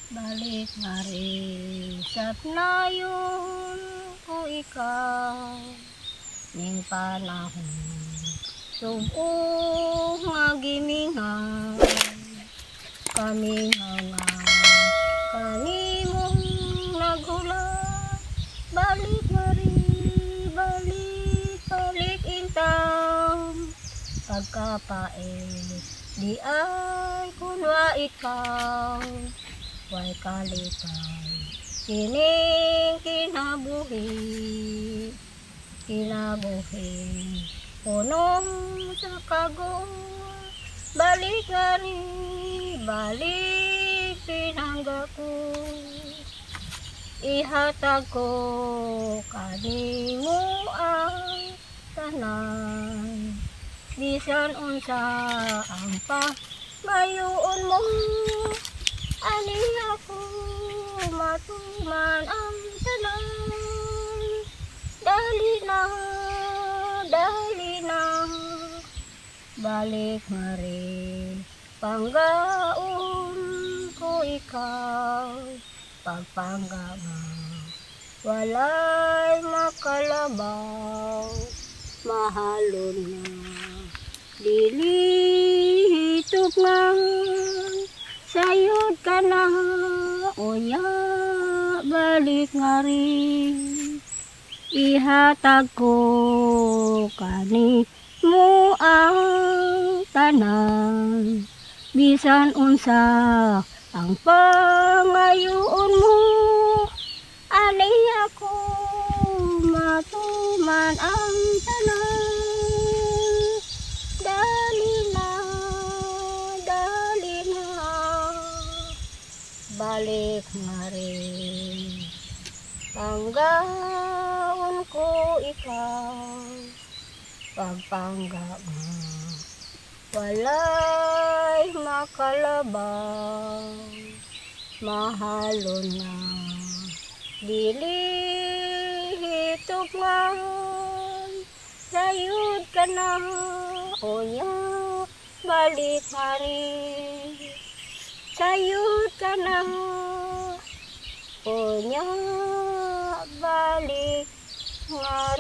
Balik nga rin sat nayon ko ikaw ning panahon subo nga gimingaw kamingaw nga kanimong naghulat balik nga rin balik intaw pagkapait di ay kunwa ikaw way kalipay kining kinabuhi punong sa kago balik nga rin balik pinangga ko ihatag ko kanimo ang tanan bisan unsa ang pagayoon mo ani ako matuman ang tanan dali na balik nga rin panggaon ko ikaw pagpangga nga walay makalabaw mahalon na dili hitop nga sayod ka na unya balik nga rin ihatag ko kanimo ang tanan bisan unsa ang pangayoon mo ani ako matuman ang tanan dali na balik nga rin panggaon ko ikaw pagpangga mo walay makalabaw mahalon na dili hitop nga sayod ka na unya balik nga rin sayod ka na unya balik nga